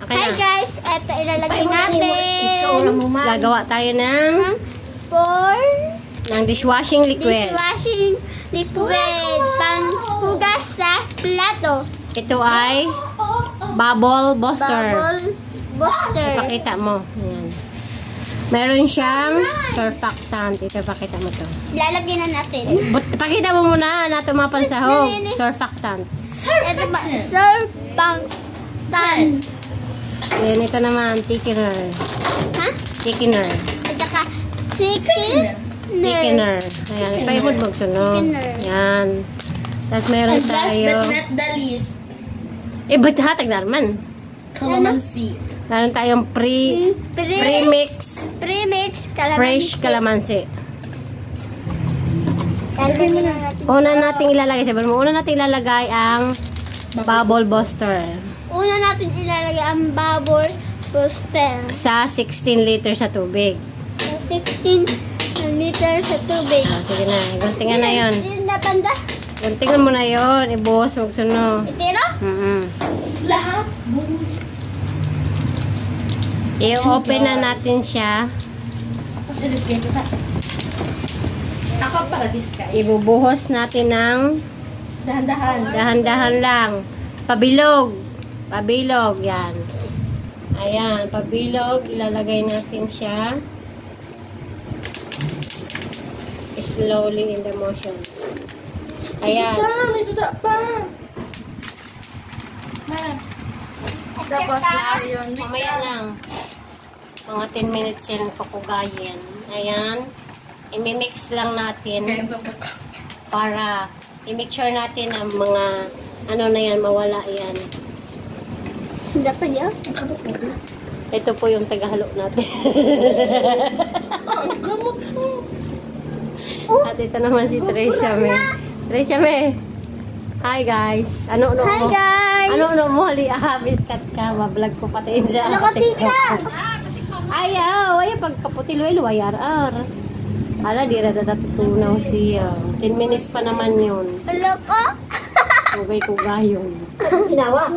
Okay Hi na. guys, eto ilalagay natin. Gagawa tayo ng dishwashing liquid. Dishwashing liquid. Panghugas sa plato. Ito ay bubble buster. Bubble buster. Ipakita mo. Ayan. Meron siyang surfactant. Ito, pakita mo to. Ilalagay na natin. Pakita mo muna na tumapansahog. Surfactant. Ito ba? Surfactant. Ayan, ito naman, thickener. Ha? Thickener. At saka thickener. Thickener. Ayan, ipahimod mo suno. Ayan. Tapos meron tayo. Last but not the least, Ba't hatag na naman? calamansi. Meron tayong premix Premix. Calamansi. fresh calamansi. Ilalagay na natin. Una nating ilalagay, sabi mo, una nating ilalagay ang bubble buster Una natin ilalagay ang bubble buster. sa 16 liters sa tubig. 16 liter sa tubig. Sige na, guntingan na yun. Yun na banda. Guntingan mo na yun, ibuhos, huwag suno. Itira? Lahat. I-open na natin siya. Pasilis kayo ta. Ako para diskay. Ibubuhos natin ng Dahan-dahan. dahan-dahan lang. Pabilog. Pabilog, yan. Ayan, pabilog. Ilalagay natin siya. Slowly in the motion. Ayan. May tuta pa. Tapos yun. Mamaya lang. Mga 10 minutes yan pakugayin. Ayan. I-mix lang natin para i-make sure natin ang mga ano na yan, mawala yan. Dapat niya? Ito po yung tagahalo natin. Ang gamot mo. At ito naman si Tricia May. Tricia May. Hi guys. Ano mo? Hi guys! Ano mo? Hali, biskat ka. Mablog ko pati sa Ano ka, tita? Ayaw. Ayaw pagkaputi. Luwayar-ar. Ala, di rada natutunaw siya. 10 minutes pa naman yun. Wala ka? Kugay-kugay yun. Tinawa.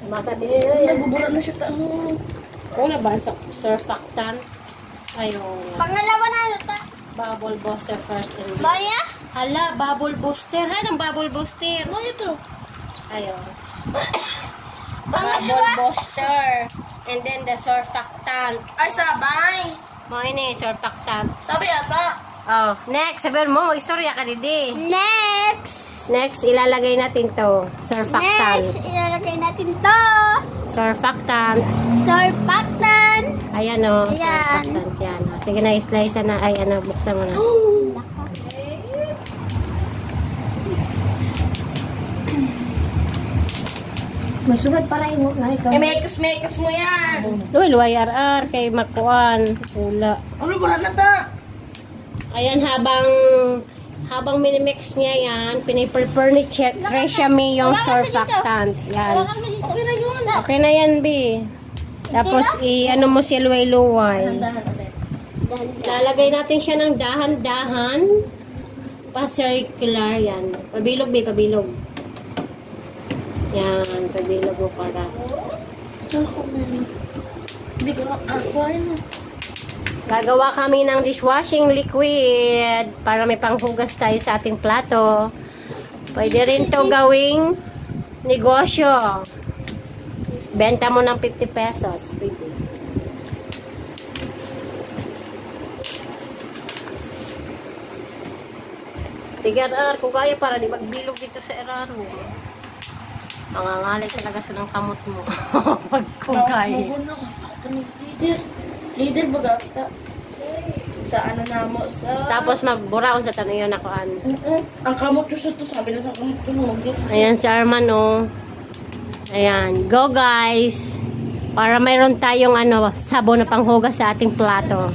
Masabi nila yan. Nagbubura na siya tao. Una ba? Surfactant. Ayun. Pangalawa na luta. Bubble buster first. And then. Baya? Hala, bubble booster. Anong bubble booster? Ano ito? Ayun. Bubble booster. And then the surfactant. Ay, sabay. Mo ini surfactant. Sabi ata. Oh, next. Sabihin mo, mag-istorya ka didi. Next! Next, ilalagay natin to. Surfactant. Next, ilalagay natin to. Surfactant. Surfactant. Ayan o. Ayan. Surfactant yan. Sige na, slice na. Ay, ano, buksan mo na. Masunod para ingot na ikaw. Mekos mo yan. Luway, ar kay Makuan. Pula. Ano ba na ta? Ayan, habang minimix niya yan, piniprepare ni Tricia May yung surfactant. Yan. Okay na yun. Okay na yan, B. Tapos, ano mo siya luway-luway. Dahan ulit. Lalagay natin siya ng dahan-dahan. Pa-circular yan. Pabilog, B, pabilog. Yan, pabilog mo para. Hindi ko ako ano. Gagawa kami ng dishwashing liquid para may panghugas tayo sa ating plato. Pwede rin to gawing negosyo. Benta mo ng 50 pesos. Pwede. Tigar, kung kaya para di magbilog dito sa eraro. Mangangalay talaga sa ng kamot mo. Pag kung kaya. Ako ni leader. Leader baga kita. Sa ano na mo sa... Tapos magburaon sa tanong yun ako. Ang kamot ko to sabi na sa kamot ko magdis. Ayan si Arman, oh. Ayan. Go, guys. Para mayroon tayong sabon na panghugas sa ating plato.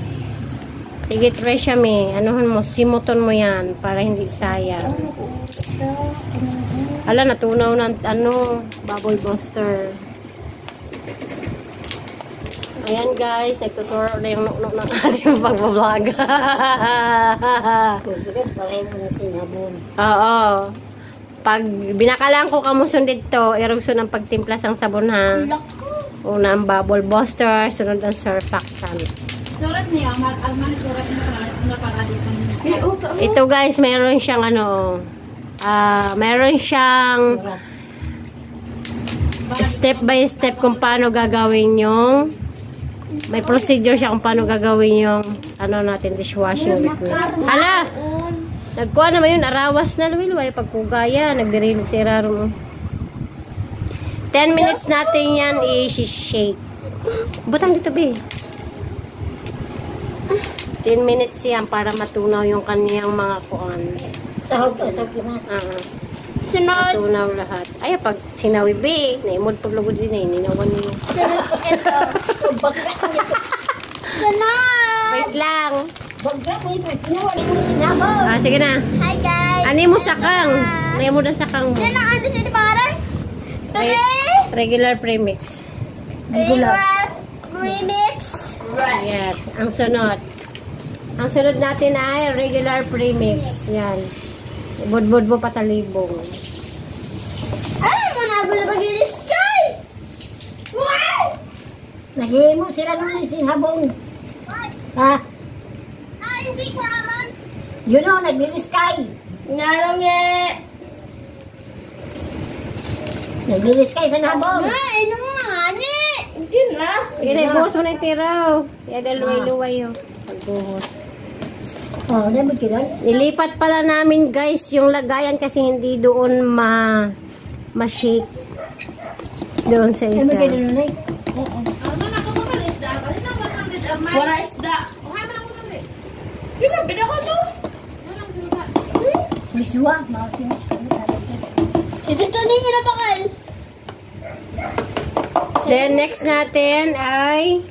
Sige, Tricia May. Anuhan mo, simuton mo yan para hindi sayang. Ala, natunaw ng bubble buster. Ayan, guys. Nagtuturo na yung nuk-nuk ng ating pag-vlog. Pareho na sinabon. Oo. Pag binakalaan ko kamusun dito, erugso ng pagtimpla sang sabon, ha? Una ang bubble buster, sunod ang surfactant. Surat niya, Arman, surat niya na nakaradipan niya. Ito guys, meron siyang meron siyang step by step kung paano gagawin yung may procedure siya kung paano gagawin yung natin, dishwashing liquid. Hala! Nagkuha naman yun, arawas na lumiluway pagkugaya, nagdirilog si Raro mo. 10 minutes natin yan i-shake. Butang dito, be. 10 minutes yan para matunaw yung kaniyang mga kuan. Sahog ka sa kinat. Sunod. Matunaw lahat. Ay, pag sinawi, be, naimod paglugod din eh. Ninawan niyo. Ito. Sunod. Wait lang. Bagla mo ito. Pinawali mo sinabog. Sige na. Hi guys. Ano mo sakang? Ano mo na sakang mo? Yan ang ano siya, di ba, Aran? Regular premix. Regular remix. Yes. Ang sunod. Ang sunod natin ay regular premix. Yan. Budbud mo patalibong. Ay, muna ako na pag-ilis, guys! Wow! Nahimo sila nung sinabong. Ha? Ay, hindi ko naman. Yun o, nagliliskay. Nanong eh. Nagliliskay sa nabong. Ay, ano nga, ani? Hindi na. Sige na, ibuhos mo na yung tiraw. Yan ang luway-luway yun. Pagbuhos. Oh, naman kilala. Nilipat pala namin guys yung lagayan kasi hindi doon ma-shake. Doon sa Naman isa. kilala na eh. Arman, ako pa pala isda. Kasi naman ang isda, Arman. Wala isda. Okay, man ako pala. Yun na, binako to. Walang sulat. Miswa. Makasin. Ito to ninyo na bakal. Then next natin ay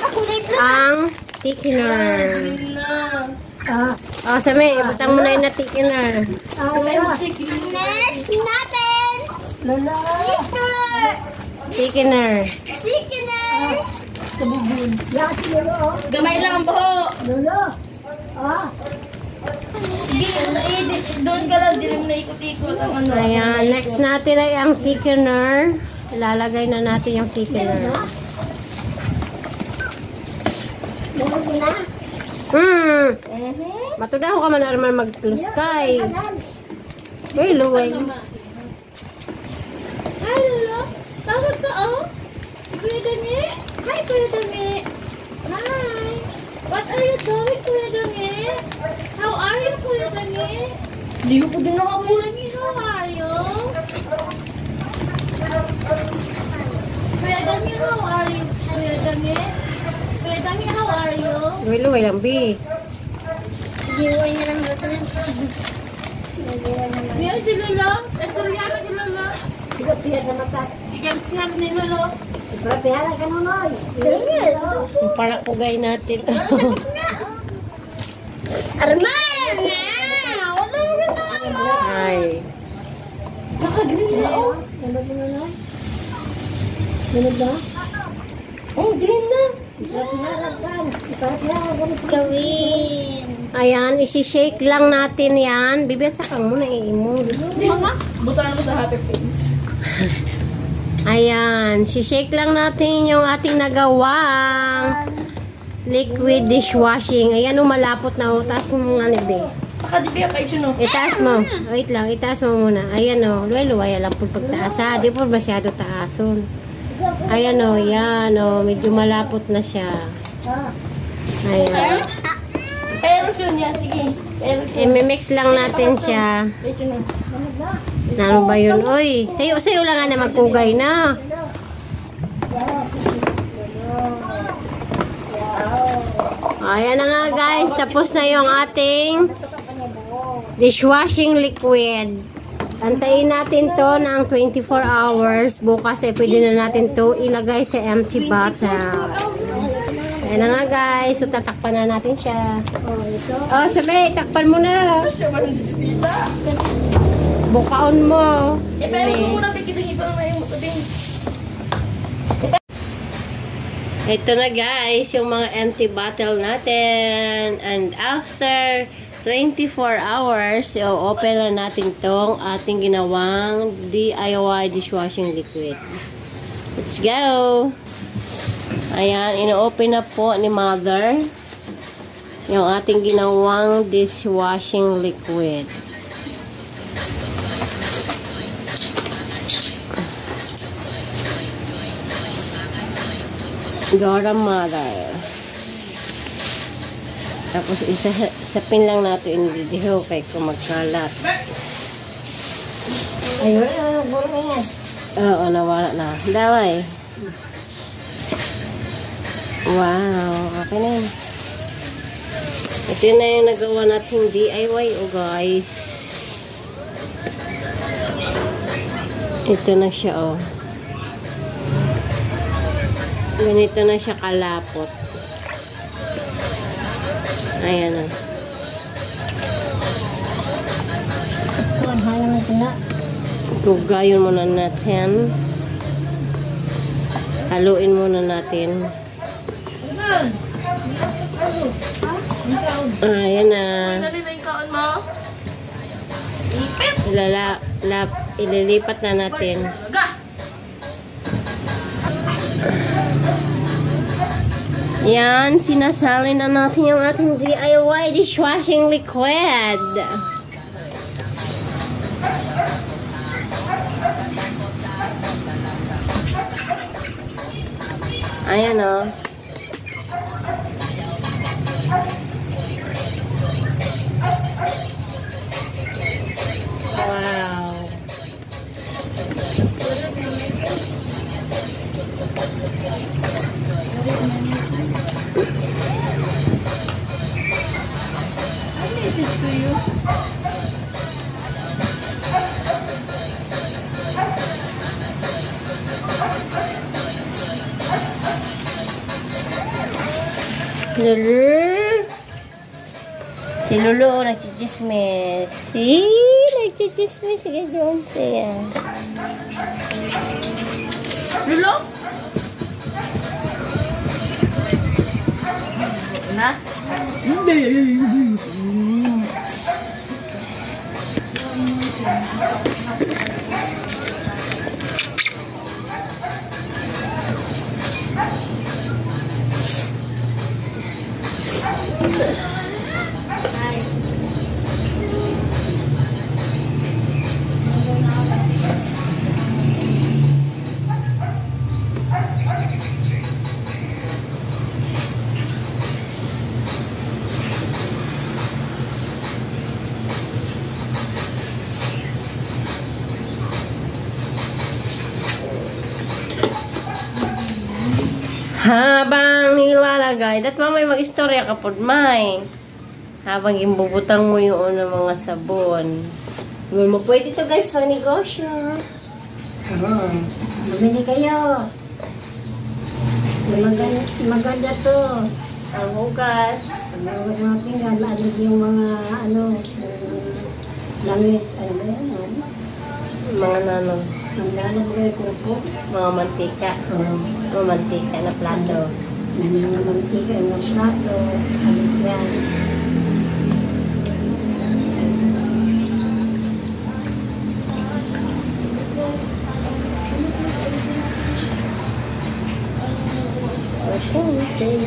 Ako na ito. ang thickener. Yun na. Ah, Sabi, ibutang mo na yung na-thickener. Lala. Next natin. Lala. Sickener. Thickener. Sickener. Sa bubun. Yan, lolo. oh. Gamay lang ang buho. Lolo. Ah. Doon ka lang, di mo na ikot-ikot ang ano. Ayan, next natin ay ang thickener. Ilalagay na natin yung thickener. Lolo mo na. Matudaw ka man naman magtuluskay. Uy, luway. Hi, Lolo. Takot ka, oh. Kuya Dangi. Hi, Kuya Dangi. Hi. What are you doing, Kuya Dangi? How are you, Kuya Dangi? Hindi ko po din nakapula. Dangi, how are you? Kuya Dangi, how are you, Kuya Dangi? Kuya Dangi, how are you? Uy, luway lang, bi. Iwan niya lang dito. Yan si Lolo. Estoryahan si Lolo. Sige, piya sa mata. Igan ni Lolo. Iprapihala ka nun, oy. Yung parakugay natin. Arman! Wala mo rin naman. Ay. Naka-green na, oh. Lolo mo na. Lolo ba? Oh, green na. Iprapihala ka. Iprapihala ka. Gawin. Ayan, isi-shake lang natin yan. Bibigyan sa kang muna, iimo. Butaan mo sa happy face. Ayan, si-shake lang natin yung ating nagawang liquid dishwashing. Ayan, malapot na. Taas mo nga, Nebe. Nakadipya kayo siya, no? Itaas mo. Wait lang, itaas mo muna. Ayan o, luway-luway lang po pagtaas ha. Di po masyado taason. Ayan o, yan o. Medyo malapot na siya. Ayan. Pero siya niya, sige. Pero siya. I-mix lang natin siya. Ito na. Ano ba yun? Uy, sayo lang nga na magkugay na. Ayan na nga guys. Tapos na yung ating dishwashing liquid. Antayin natin to ng 24 hours. Bukas pwede na natin to ilagay sa empty bottle. Ayan na nga guys. So tatakpan na natin siya. Oh, sabi, takpan mo na. Siya ba hindi Bukaon mo. pero mo muna pikiting ibang na yung sabihin. Ito na guys, yung mga empty bottle natin. And after 24 hours, i-open na natin tong ating ginawang DIY dishwashing liquid. Let's go! Ayan, ino-open na po ni Mother yung ating ginawang dishwashing liquid. Gora Mother. Tapos isapin lang natin dito kay kumagkalat. Ayun, buro na yan. Oo, nawala na. Damay. Wow, okay na yun. Ito na yung nagawa natin DIY, oh guys. Ito na siya, oh. Ganito na siya kalapot. Ayan, oh. Hayang natin na. Tugayon muna natin. Haluin muna natin. Ayan na. Dali na yung kaon mo. Ipit. Ililipat na natin. Yan, sinasali na natin yung ating DIY dishwashing liquid. Ayan o. Wow. I message to you. Si Lulu nagchichismis. Nagchichismis. Sige, John. Sige. Lulu? Na? Habang nilalagay, dat mamay mag-istorya ka po, may. Habang imbubutang mo yung mga sabon. Well, mo pwede ito guys, sa negosyo. Oo. Bumili kayo. Maganda to. Ang hugas. Mga pinggan, lalo yung mga langis, ano ba yan? Mga nanong. Ang lalong ko. Mga mantika. Mga mantika na plato. Mga mantika na plato. Alis yan. Okay, say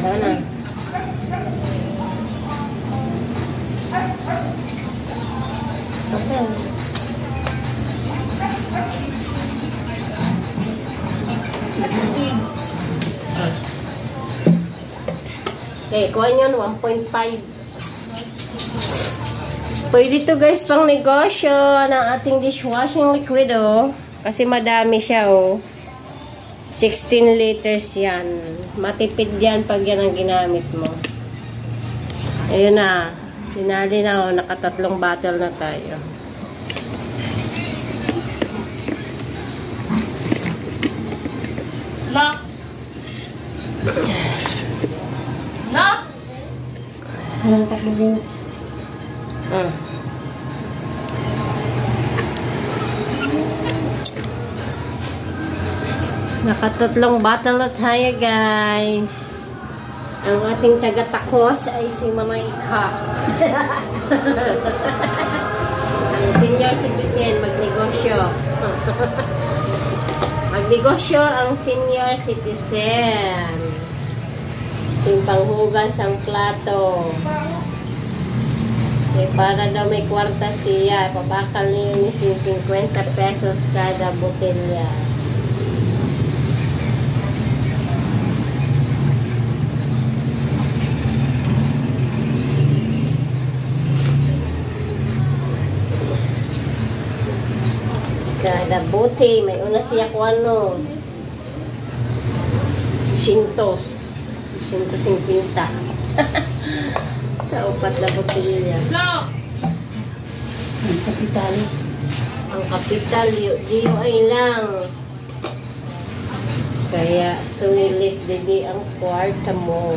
sana. Okay. Okay, kuha nyo 1.5. Pwede to guys pang negosyo ng ating dishwashing liquid, oh. Kasi madami siya, oh. 16 liters yan. Matipid yan pag yan ang ginamit mo. Ayun na. Dinali na, oh. Nakatatlong bottle na tayo. Na? Na? Anong takbo din? Nakatatlong bottle na tayo, guys. Ang ating taga-takos ay si Mama Ika. Ang senior citizen, magnegosyo. Magnegosyo ang senior citizen. Yung panghugas ang plato. Okay, para daw may kwarta siya, papakal niyo ni 50 pesos kada botelya. Kada bote, may una siya kung ano. 150. Sa upat na botelya. Ang kapital. Ang kapital, DUI lang. Kaya, sulit didi ang kwarta mo.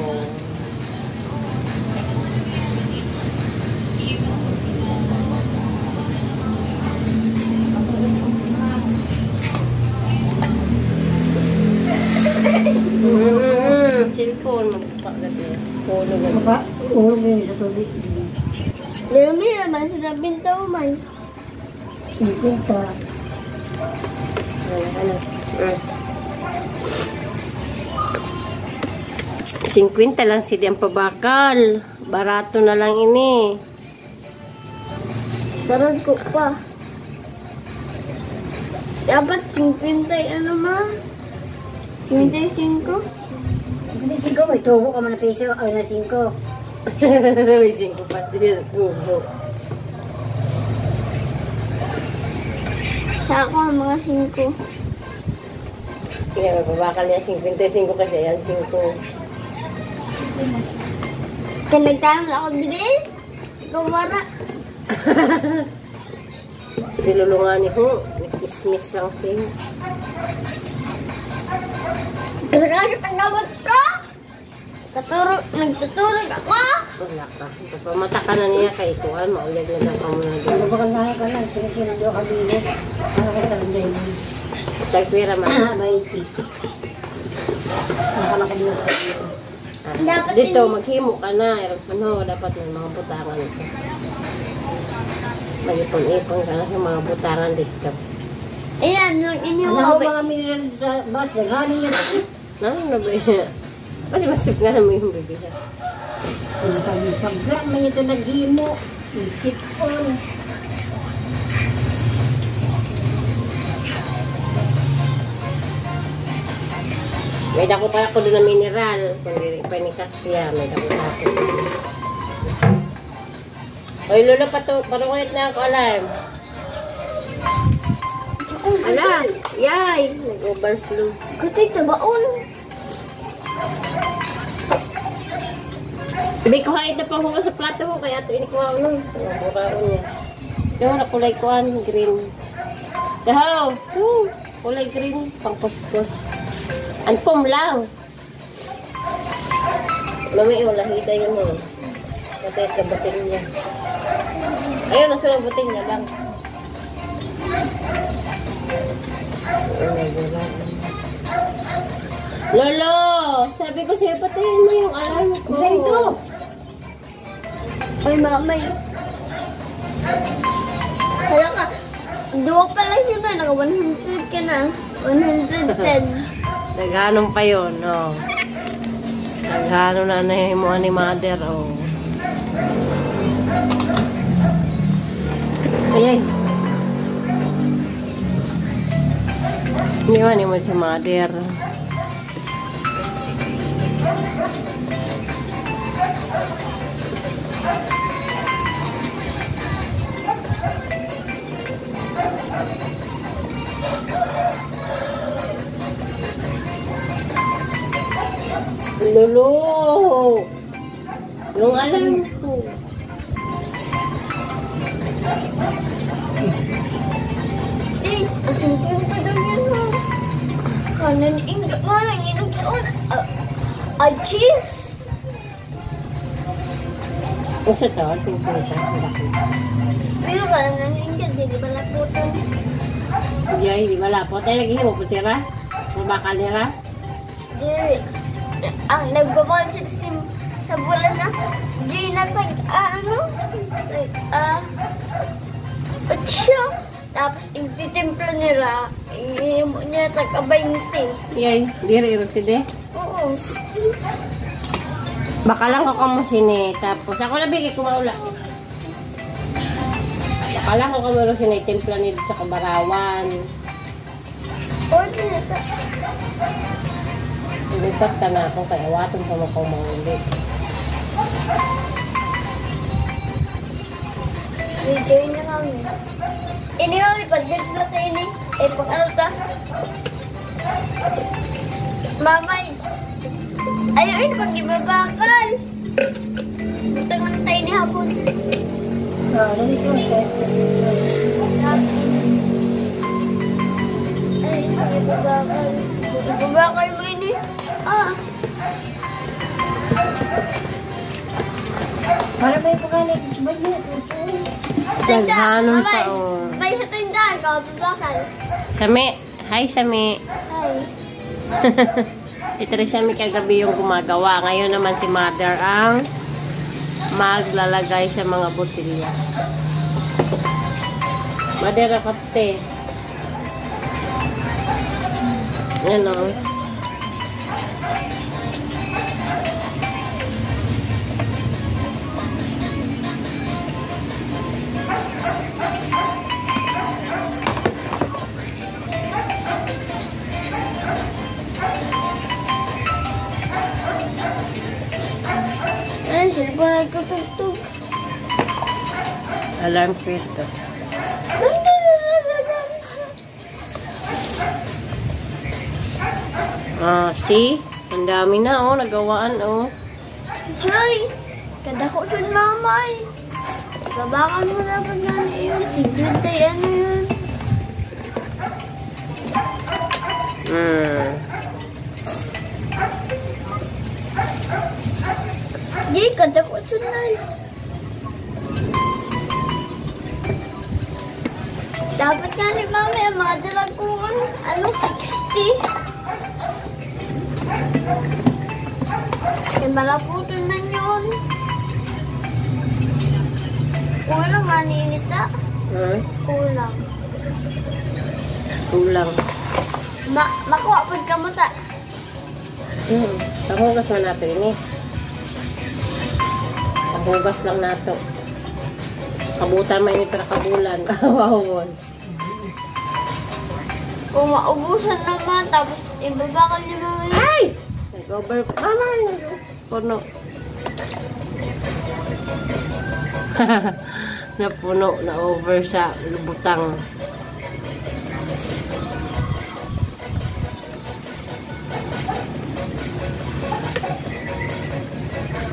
Cellphone, magpapagabi. Puno na. Baka, ulo mo yun sa tubig. Dami naman sila bintaw man. 50. Ano? 50 lang si Diang pabakal. Barato na lang ini. Tarad ko pa. Dapat 50 ano ma? 55? Hindi 5, may tubo ka man na peso. Ay, na 5. May 5 pa din. Sa ako ang mga 5. Kaya may pabakal niya 55 kasi yan 5. Kanagtanong ako din. Gumara. Dilulungan ho. May kismis lang siya. Kasi panawag ka. Nagtuturog ako. Wala ka. Pamata ka na niya kay Ikuan. Maulag na lang ka muna Ano doon. ba kanahan ka lang? Sino doon ka bilog? Ano ka sa landay mo? Tagpira man. 20. Nakala ko bilog. Dapat Dito, maghimo ka na. Eroksono, dapat may mga butangan ito. Mag-ipon-ipon ka na sa mga butangan dito. Ayan, nung Ano iniwaw. ba mga mineral sa bus? Naghaling yan. Ano ba yan? Pati masip nga naman yung bibig. Ano sabi, pagla man ito naghimo. Isipon. May dako pa ako doon na mineral. Kung hindi pa ni Kasya, may dako pa ako. Oy, Lolo, parungayat na ako alarm. Ala, yay! Nag-overflow. Kutay tabaon. Ibig ko hait na pang sa plato ko, kaya ito inikuha ko nun. Ang buraon niya. Ito, nakulay ko green. Dahaw! Ito, kulay green, pang kuskus. Anpom lang. Mami, lahida yun eh. Matay ka buting niya. Ayun, nasa lang buting niya lang. Lolo! Sabi ko sa'yo, patayin mo yung alarm ko. Ito. Ay, mamay. Hala ka. Duwa pa lang siya ba? Naka 100 ka na. 110. Naghanong pa yun, no? Naghanong na mo ni mother, oh. Ayay. Iniwan mo si mother. Lolo! Yung alam ko. Eh, asin pa daw yan mo. Kanan ingat mo lang inog doon. Cheese! Kung sa to, 50. Pero ka lang ingat, di ba laputan? Yay, di ba lapo? Tayo lagi mo po sira? Mabakal nila? Di, ang nagbabal sa sa bulan na di na otso. Tapos intitimpla nila, ihimo niya tag-20. Yay, diri irog si de. Oo. Baka lang ako mo sini. Tapos ako na bigay kumaula. Baka lang ako mo sini. Timpla nito sa kabarawan. Order na ta. Lipat ka na ako kaya watong pa mo kong maulit. Enjoy na kami. Ini kami, pag-display ta ini. Pag ano ta? Mamay. Ayun, pag ibabakal. Tangan tayo ni hapon. Dali ko. Ay, pag ibabakal. Ibabakal mo ini. Para may pagkalit. Ba't mo? Daghanong Mamay, taon. may sa tindahan ka, ibabakal. Sami. Hi, Sami. Ay. Ito rin siya may kagabi yung gumagawa. Ngayon naman si Mother ang maglalagay sa mga botilya. Mother, kapte. Yan o. Ay, sila pa nagkutugtog. Alarm ko ito. See? Ang dami na, oh. Nagawaan, oh. Joy! Kada ko siya mamay. Babakan mo na pag nani yun. Sigurd tayo ano yun. Jay, kada ko siya na yun. Dapat nga ni mami, ang mga dalaguan, 60. Eh, malaputin na yun. Kulang, maninita. Kulang. Kulang. Makuha po ka mo ta. Pahugas mo nato ini. Pahugas lang nato. Kabutan man ini para kabulan. Wow. Kung maubusan naman, tapos ibabakal niyo naman. Ay! Nag-over. Mama! Puno. Napuno. Na-over sa lubutang.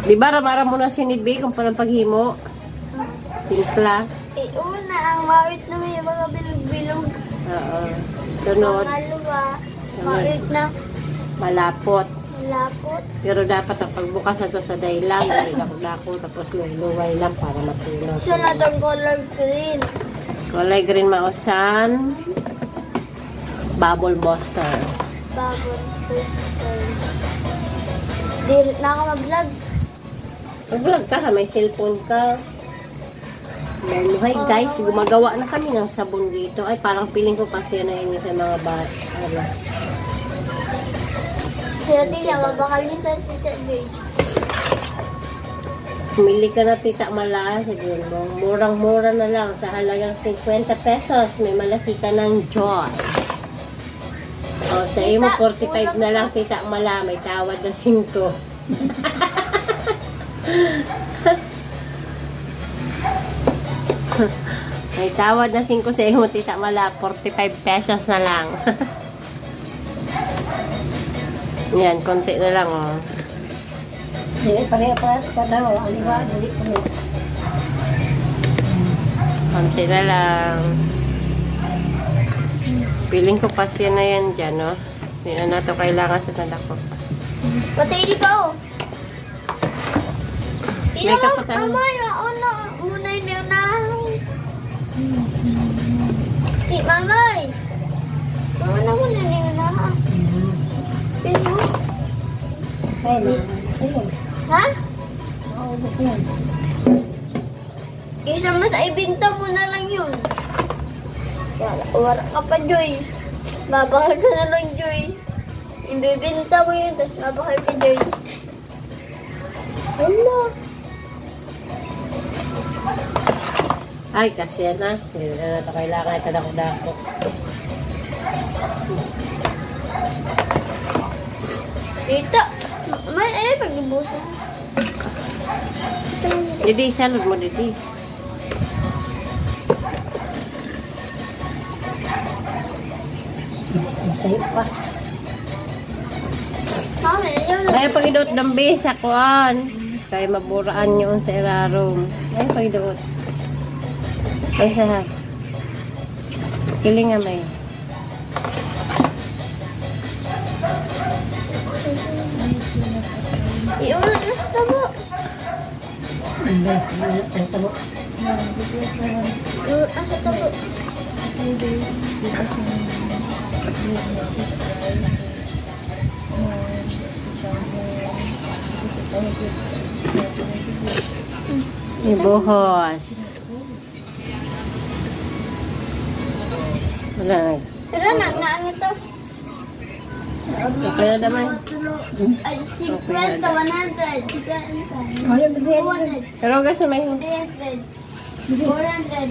Di ba ramara mo na sinibig kung parang paghimo? Timpla. Una, ang mawit na may mga bilog-bilog. Oo. Sunod. Pangalawa, mawit na Malapot. malapot. Pero dapat ang pagbukas na to sa daylang, dako tapos luway lang para matulog. Siya na itong color green. Kulay green mausan. Bubble buster. Bago. Di na ako mag-vlog. Mag-vlog ka, may cellphone ka. Hi guys, gumagawa na kami ng sabon dito. Ay, parang feeling ko kasi na yun sa mga bata. Sila tila, mabakal niya sa Tita Bay. Pumili ka na Tita Mala. Siguro, murang-mura na lang. Sa halagang 50 pesos, may malaki ka ng joy. O, sa iyo mo 45 na lang Tita Mala. May tawad na 5. May tawad na 5 sa iyo, Tita Mala. 45 pesos na lang. Yan, konti na lang, oh. Dili, pareha pa. Kadaw, ang iba, dili pareha. Konti na lang. Piling ko kasi na yan dyan, no? Hindi na nato kailangan sa tanda ko. Pati hindi pa, oh. May Tila mo, kapatid. mama, yung muna yung naharong. Mamay. Mama na muna yung naharong. Pero, Ay, ayun. ha? maubos yan. Isa mas ay binta mo na lang yun. Wala ka pa, Joy. Babakal ka na lang, Joy. Ibibinta mo yun, tapos babakal ka, Joy. Hala. Ay, kasi yan na. Hindi na ito kailangan ito dako-dako. Dito. May pag-ibusan. Didi, salad mo, Didi. Masaya pa. Mama, yun. Ay, pag-idot dambi sa kuan. Kaya maburaan yun sa irarong. Ay, pag-idot. Ay, sa kiling nga may. Iulat na sa tabo. Hindi, ang tabo. Iulat na sa tabo. Ibuhos. Wala na. Pero naan ito. Okay na naman. Ay, 50, 100, 50, Ayaw, bigyan. 200, Pero gusto may 300, 400,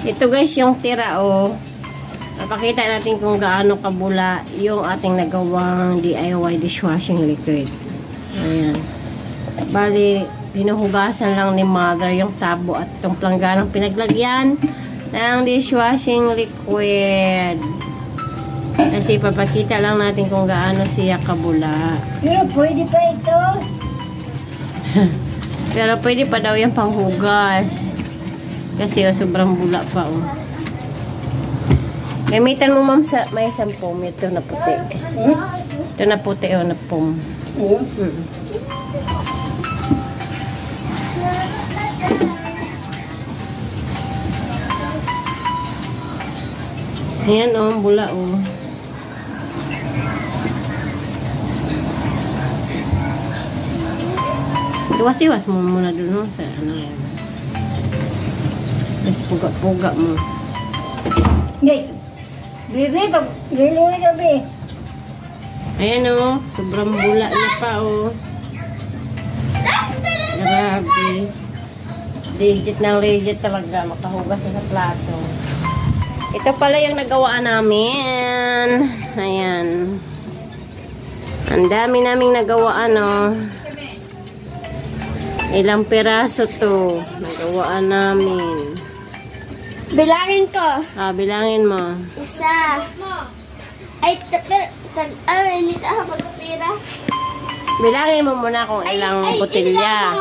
500. ito guys yung tira oh. Napakita natin kung gaano kabula yung ating nagawang DIY dishwashing liquid. Ayan. Bali, pinuhugasan lang ni mother yung tabo at itong plangganang pinaglagyan ng dishwashing liquid. Kasi papakita lang natin kung gaano siya kabula. Pero pwede pa ito. Pero pwede pa daw yung panghugas. Kasi oh, sobrang bula pa oh. Gamitan mo ma'am sa may sampom. Ito na puti. Ito na puti oh, na pom. Ayan oh, bula oh. Iwas-iwas mo muna dun oh, sa ano yan. Tapos puga-puga mo. Hindi. Bibi, liluwi na, Bibi. Ayan oh, sobrang bula na pa oh. Grabe. Legit na legit talaga. Makahugas na sa plato. Ito pala yung nagawa namin. Ayan. Ang dami naming nagawa ano. Ilang piraso to. Nagawaan namin. Bilangin ko. Bilangin mo. Isa. Ay, pero, hindi tayo magpira. Bilangin mo muna kung ilang botelya.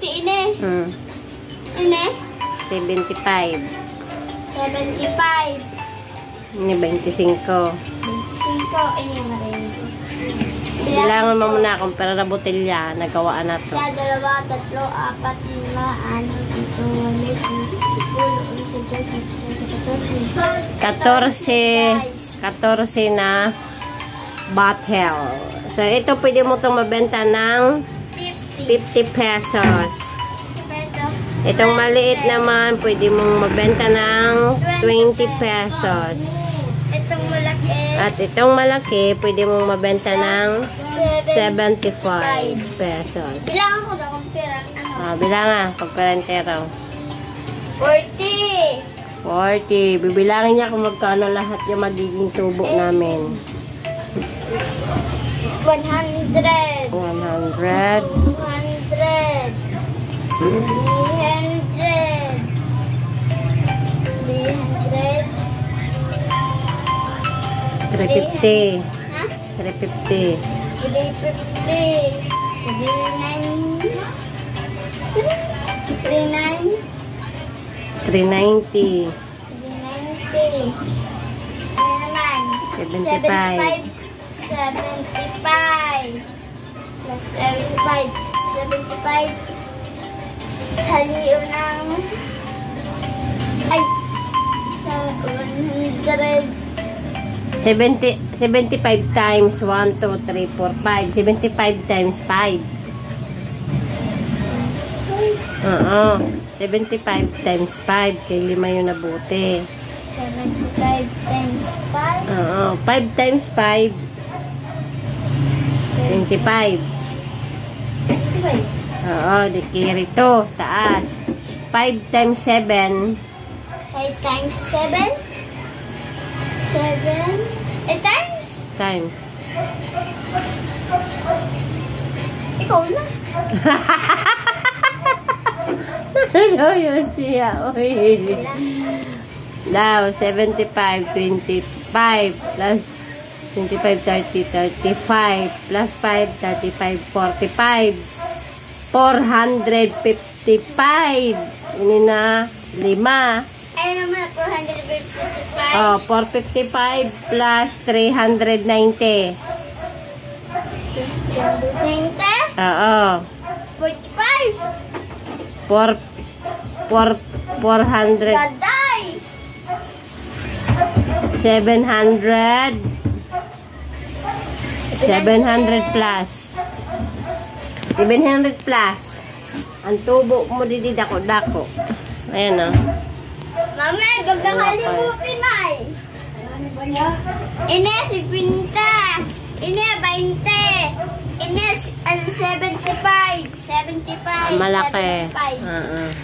Ini. Ini. 75. 75. Ini 25. 25. Ini yung rin. Bilangan mo muna kung pera na botelya. Nagawaan na to. Isa, dalawa, tatlo, apat, lima, anim, ito, 14 na bottle. So, ito pwede mo itong mabenta ng 50 pesos. Itong maliit naman, pwede mong mabenta ng 20 pesos. Itong malaki. At itong malaki, pwede mong mabenta ng 75 pesos. Bilangan ko na kung pera. Ano? Bilangan, pagparentero. 40. 40. Bibilangin niya kung magkano lahat yung magiging tubo namin. 100. 100. 200. 350. Ha? 350. 350. 390. 390. Ano naman? 75. 75. Plus 75. 75. Haliw ng... Ay! Sa 100. 75 times 1, 2, 3, 4, 5. 75 times 5. Oo. 75 times 5. Kaya 5 yung nabuti. 75 times 5. Oo. 5 times 5. 25. Oo. Di carry to. Taas. 5 times 7. 5 times 7. 7. 8 times. Times. Ikaw na. Ano yun siya? Uy. Now, 75, 25 plus 25, 30, 35 plus 5, 35, 45. 455. Ini na 5. Ayun naman, 455. Oh, 455 plus 390. 390. Oo. 45. 400. Gaday. 700. 700 plus. 700 plus. Ang tubo mo didi dako-dako. Ayan o. Mami, gagawin kalimutin, May. Ini 50. Ini 20. Ini 75. 75. Malaki. 75.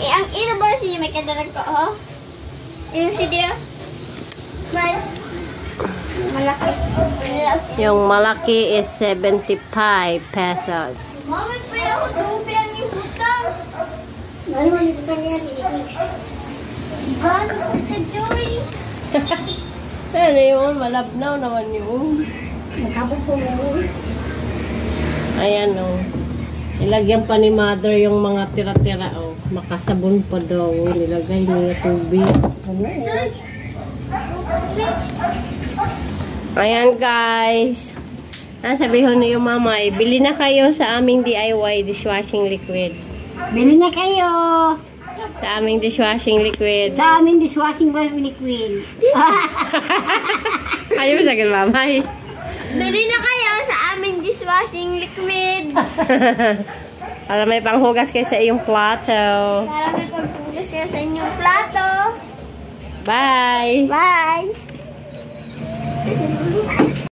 Ang ino ba siya may kadarag ko, ho? Ino siya dia? May. Malaki. Yung malaki is 75 pesos. Mami, pwede ako tubi ang ibutang. Ano man ito yan? Ano ka, Joy? Ano yun? Malabnaw naman yun. Nakabot ko na yun. Ayan o. Ilagyan pa ni mother yung mga tira-tira o. Makasabon pa daw. Nilagay niya tubig. Ayan guys. Sabihin niyo mama, bili na kayo sa aming DIY dishwashing liquid. Bili na kayo! Sa aming dishwashing liquid. Sa aming dishwashing liquid. Ayaw sa akin mama eh. Bili na kayo sa aming dishwashing liquid. Para may panghugas kayo sa iyong plato. Para may pagpugas kayo sa inyong plato. Bye! Bye!